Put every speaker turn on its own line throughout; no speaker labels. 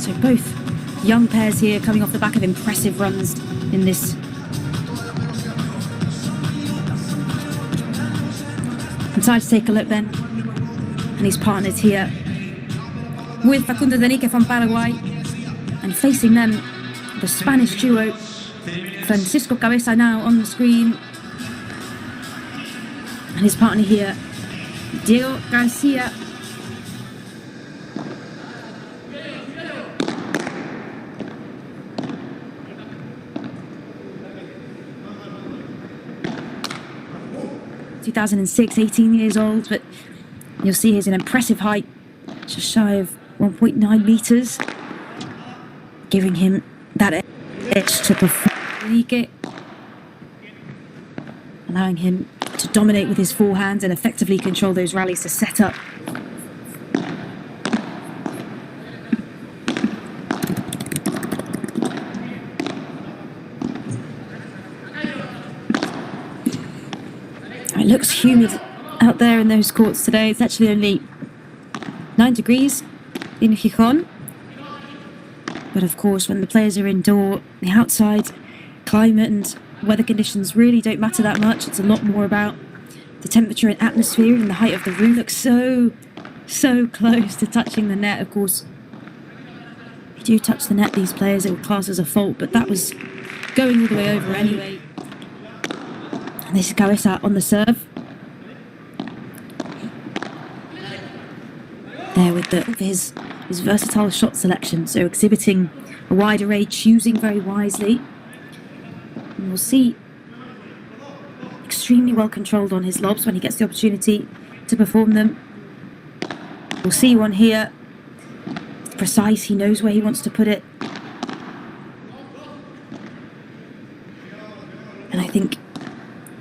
So both young pairs here coming off the back of impressive runs in this. And time to take a look then. And his partners here with Aragón Dehnike from Paraguay, and facing them the Spanish duo Francisco Cabeza now on the screen, and his partner here Diego Garcia. (2006), 18 years old, but you'll see he's an impressive height, just shy of 1.9 meters, giving him that edge to perform, allowing him to dominate with his forehand and effectively control those rallies to set up. It looks humid out there in those courts today. It's actually only 9 degrees in Gijón. But of course, when the players are indoor, the outside climate and weather conditions really don't matter that much. It's a lot more about the temperature and atmosphere, and the height of the room looks so close to touching the net. Of course, if you do touch the net, these players, it will class as a fault, but that was going all the way over anyway. And this is Cabeza on the serve. There with his versatile shot selection, so exhibiting a wide array, choosing very wisely. And we'll see extremely well controlled on his lobs when he gets the opportunity to perform them. We'll see one here. It's precise, he knows where he wants to put it. And I think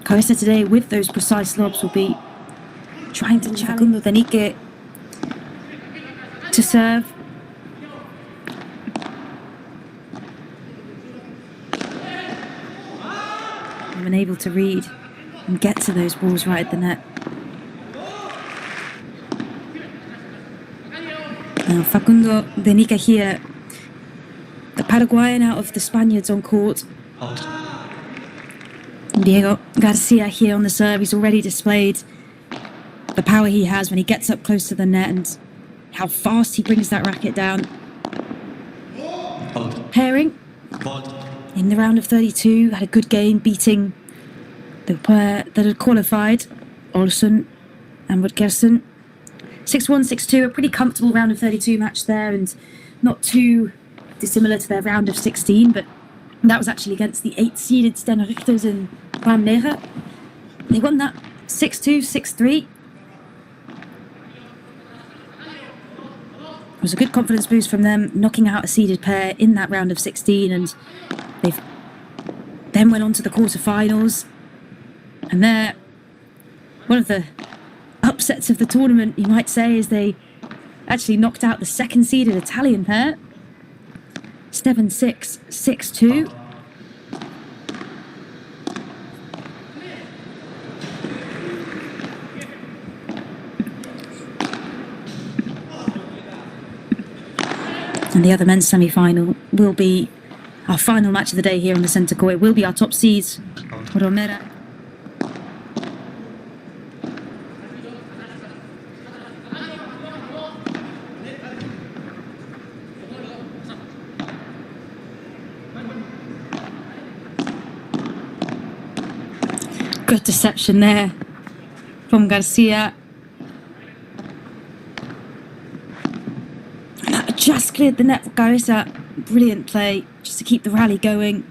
Cabeza today, with those precise lobs, will be trying to challenge Aragón Dehnike to serve. And unable to read and get to those balls right at the net. Now Aragón Dehnike here, the Paraguayan out of the Spaniards on court. Diego Garcia here on the serve. He's already displayed the power he has when he gets up close to the net and how fast he brings that racket down. Pairing in the round of 32, had a good game beating the pair that had qualified, Olsen and Woodkerson. 6-1, 6-2, a pretty comfortable round of 32 match there, and not too dissimilar to their round of 16, but that was actually against the 8-seeded Steno Richters in Almere. They won that 6-2, 6-3. It was a good confidence boost from them, knocking out a seeded pair in that round of 16, and they've then went on to the quarterfinals. And they're one of the upsets of the tournament, you might say, as they actually knocked out the second seeded Italian pair. 7-6, 6-2. And the other men's semi-final will be our final match of the day here on the centre court. It will be our top seeds, Herrera. Good deception there from Garcia. Just cleared the net for Cabeza. Brilliant play, just to keep the rally going.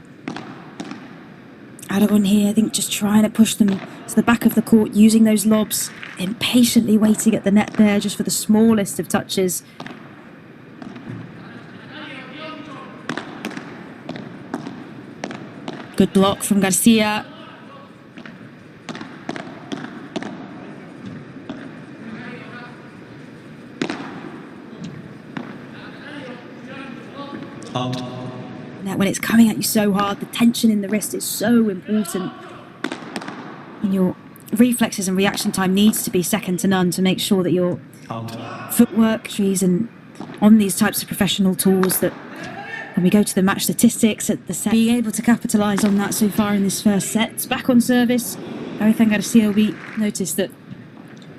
Aragón here, I think, just trying to push them to the back of the court, using those lobs, impatiently waiting at the net there, just for the smallest of touches. Good block from Garcia. Now, when it's coming at you so hard, the tension in the wrist is so important. And your reflexes and reaction time needs to be second to none to make sure that your footwork, and on these types of professional tours that when we go to the match statistics at the set, being able to capitalise on that so far in this first set. It's back on service. Cabeza García, we noticed that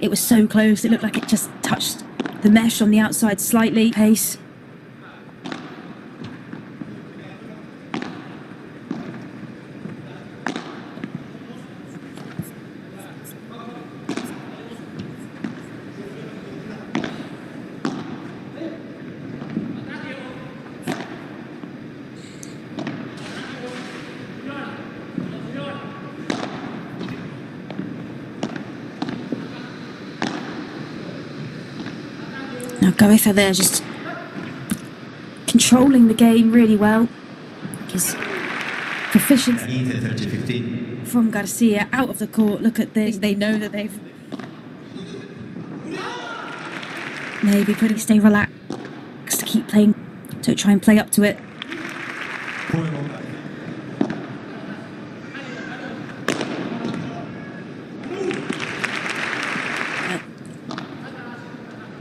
it was so close, it looked like it just touched the mesh on the outside slightly. Pace. Now Cabeza there just controlling the game really well. His proficiency from Garcia out of the court. Look at this. They know that they've maybe pretty stay relaxed to keep playing. Don't try and play up to it.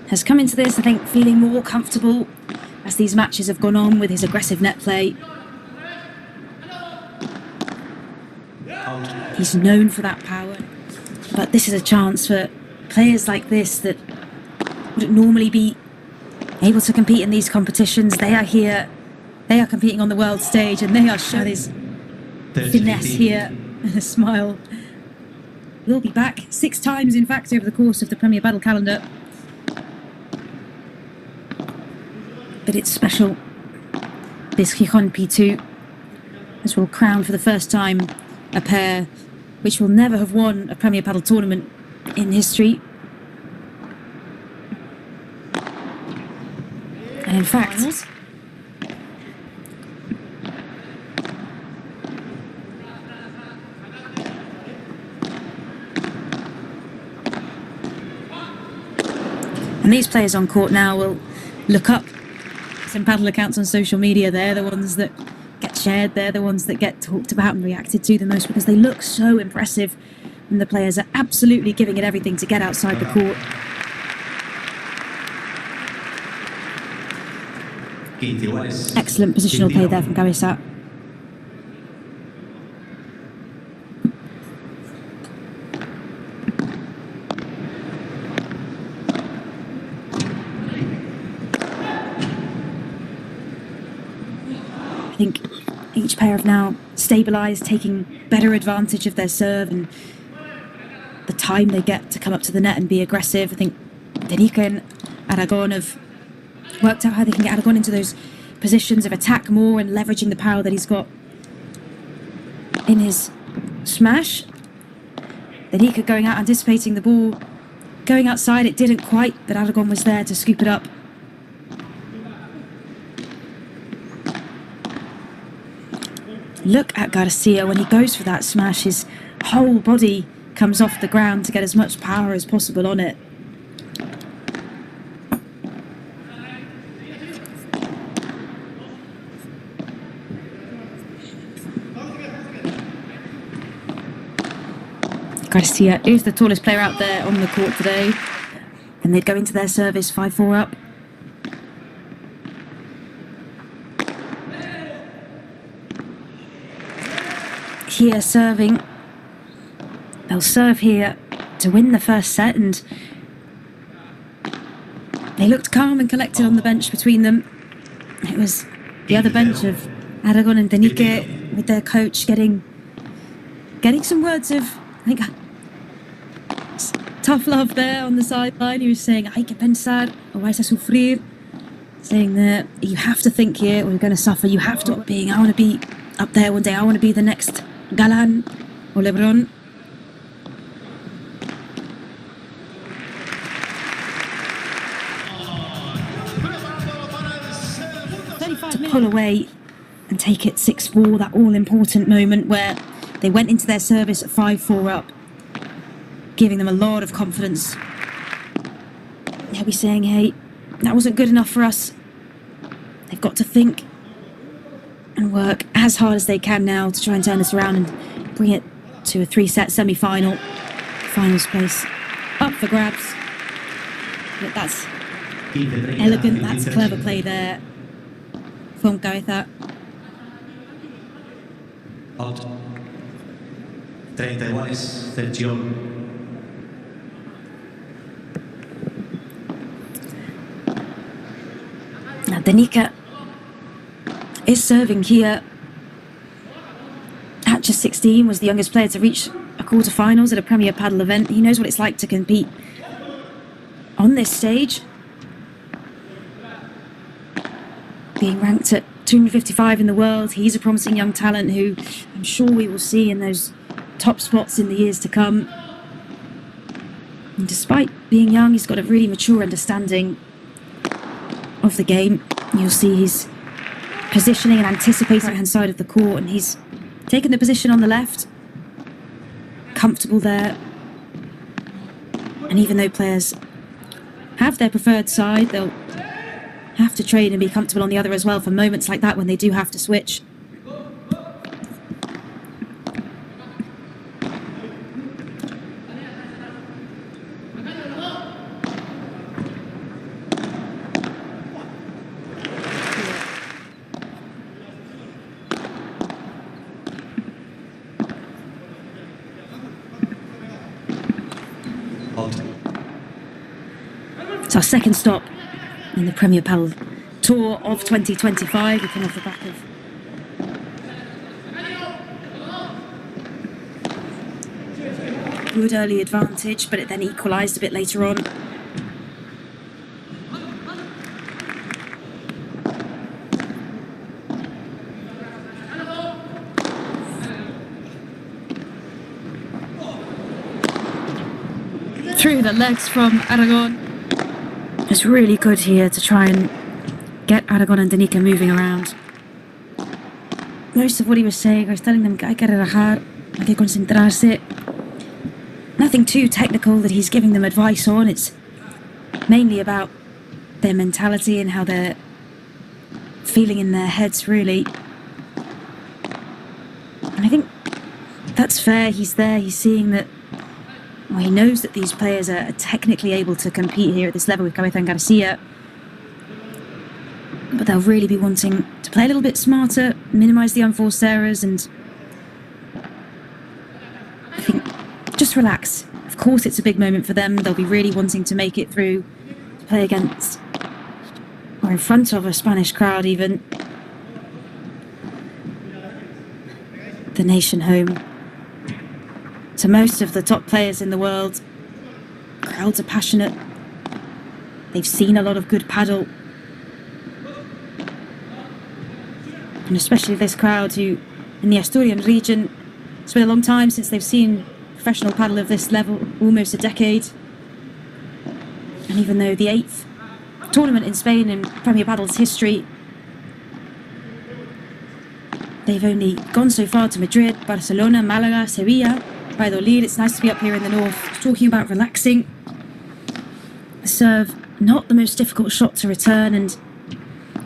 Has come into this, I think, feeling more comfortable as these matches have gone on with his aggressive net play. He's known for that power, but this is a chance for players like this that wouldn't normally be able to compete in these competitions. They are here, they are competing on the world stage, and they are showing his finesse here and a smile. We'll be back 6 times, in fact, over the course of the Premier Padel calendar. But it's special. This Gijón P2, as will crown for the first time a pair which will never have won a Premier Padel tournament in history. And in fact, and these players on court now will look up some paddle accounts on social media. They're the ones that get shared, they're the ones that get talked about and reacted to the most, because they look so impressive and the players are absolutely giving it everything to get outside the court. Excellent positional play there from Cabeza. I think each pair have now stabilised, taking better advantage of their serve and the time they get to come up to the net and be aggressive. I think Dehnike and Aragón have worked out how they can get Aragón into those positions of attack more and leveraging the power that he's got in his smash. Dehnike going out, anticipating the ball, going outside. It didn't quite, but Aragón was there to scoop it up. Look at Garcia when he goes for that smash. His whole body comes off the ground to get as much power as possible on it. Garcia is the tallest player out there on the court today, and they'd go into their service 5-4 up. Here serving, they'll serve here to win the first set, and they looked calm and collected on the bench between them. It was the other bench of Aragón and Dehnike with their coach getting some words of, I think, tough love there on the sideline. He was saying, hay que pensar o vais a sufrir, saying that you have to think here or you're going to suffer. You have to I want to be up there one day. I want to be the next Galán or Lebron. To pull away and take it 6-4, that all-important moment where they went into their service at 5-4 up, giving them a lot of confidence. They'll be saying, hey, that wasn't good enough for us. They've got to think and work as hard as they can now to try and turn this around and bring it to a 3-set semi-final. Finals place up for grabs. But that's Elegant, that's clever play there from Cabeza.
ALTO. 30 iguales, Sergio.
Now Dehnike is serving here. At just 16, was the youngest player to reach a quarterfinals at a Premier Padel event. He knows what it's like to compete on this stage. Being ranked at 255 in the world, he's a promising young talent who I'm sure we will see in those top spots in the years to come. And despite being young, he's got a really mature understanding of the game. You'll see he's positioning and anticipating the right-hand side of the court, and he's taken the position on the left. Comfortable there. And even though players have their preferred side, they'll have to train and be comfortable on the other as well for moments like that when they do have to switch. It's our second stop in the Premier Padel Tour of 2025. We come off the back of good early advantage, but it then equalised a bit later on. Through the legs from Aragón. It's really good here to try and get Aragón and Dehnike moving around. Most of what he was saying, I was telling them hay que relajar, hay que concentrarse. Nothing too technical that he's giving them advice on. It's mainly about their mentality and how they're feeling in their heads, really. And I think that's fair. He's there, he's seeing that. Well, he knows that these players are technically able to compete here at this level with Cabeza García, but they'll really be wanting to play a little bit smarter, minimise the unforced errors, and I think just relax. Of course it's a big moment for them. They'll be really wanting to make it through, to play against or in front of a Spanish crowd even. The nation home. To most of the top players in the world, crowds are passionate. They've seen a lot of good paddle. And especially this crowd who, in the Asturian region, it's been a long time since they've seen professional paddle of this level, almost a decade. And even though the 8th tournament in Spain in Premier Padel's history, they've only gone so far to Madrid, Barcelona, Malaga, Sevilla, Valladolid. It's nice to be up here in the north, talking about relaxing. The serve, not the most difficult shot to return, and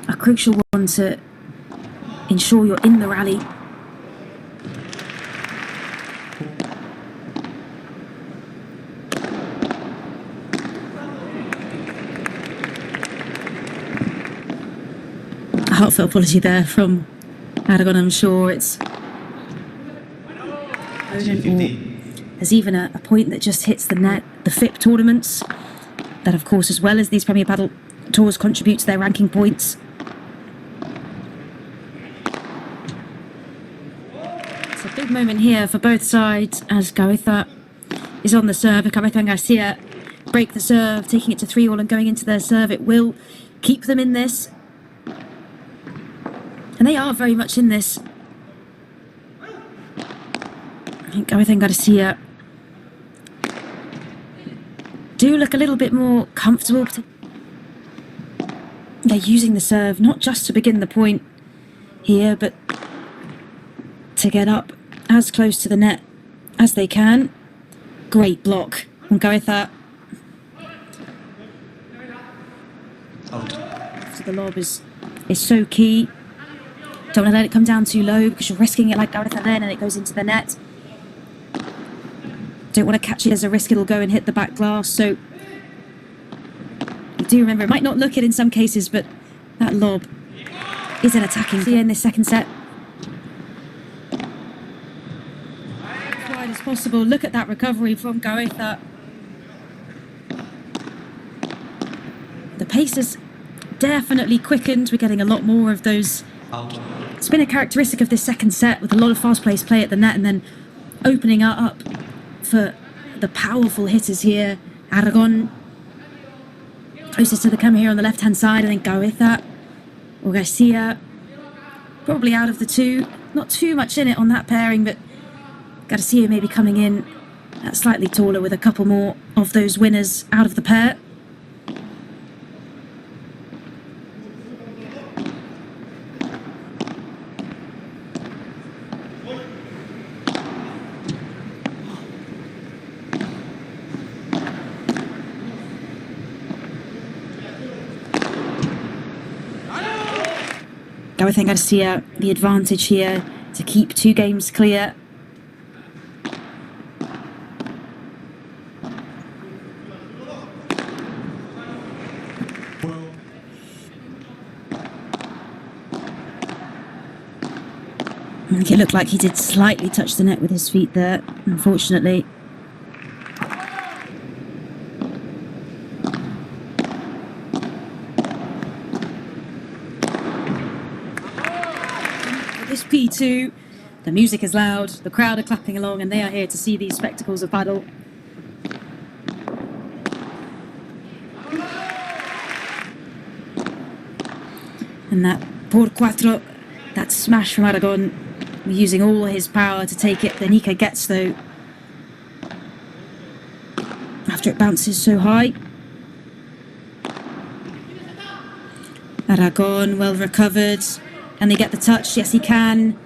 a crucial one to ensure you're in the rally. A heartfelt apology there from Aragón, I'm sure. It's there's even a point that just hits the net. The FIP tournaments, that of course, as well as these Premier Padel Tours, contribute to their ranking points. It's a big moment here for both sides as Cabeza is on the serve. Cabeza García break the serve, taking it to 3-all and going into their serve. It will keep them in this. And they are very much in this. I think Cabeza García do look a little bit more comfortable. They're using the serve not just to begin the point here, but to get up as close to the net as they can. Great block from Cabeza. After the lob is so key. Don't want to let it come down too low because you're risking it like Cabeza then and it goes into the net. Don't want to catch it as a risk, it'll go and hit the back glass, so you do remember, it might not look it in some cases, but that lob is an attacking here in this second set. As wide as possible. Look at that recovery from Cabeza. The pace has definitely quickened. We're getting a lot more of those.
ALTO.
It's been a characteristic of this second set with a lot of fast-paced play at the net and then opening up for the powerful hitters here. Aragón closest to the camera here on the left-hand side, and then Cabeza or Garcia. Probably out of the two. Not too much in it on that pairing, but Garcia maybe coming in slightly taller with a couple more of those winners out of the pair. Cabeza and Garcia, the advantage here to keep 2 games clear. I think it looked like he did slightly touch the net with his feet there, unfortunately. This P2, the music is loud, the crowd are clapping along, and they are here to see these spectacles of paddle. And that por cuatro, that smash from Aragón, using all his power to take it. Dehnike gets though, after it bounces so high. Aragón, well recovered. Can they get the touch? Yes, he can.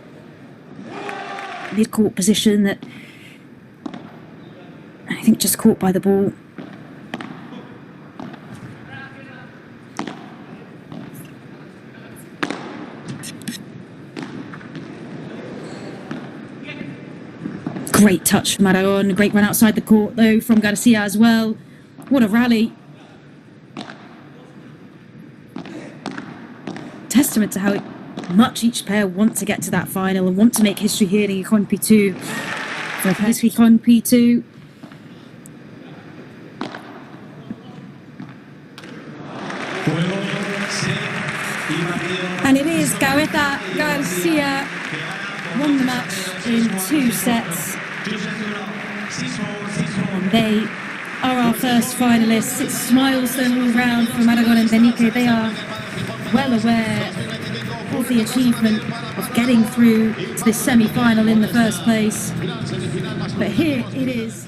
Mid-court position that I think just caught by the ball. Great touch from Aragón. Great run outside the court though from Garcia as well. What a rally. Testament to how much each pair want to get to that final and want to make history here in Gijón P2. For this Gijón P2. And it is Cabeza Garcia won the match in 2 sets. And they are our first finalists. It smiles them all round from Aragón and Dehnike. They are well aware of the achievement of getting through to this semi-final in the first place. But here it is.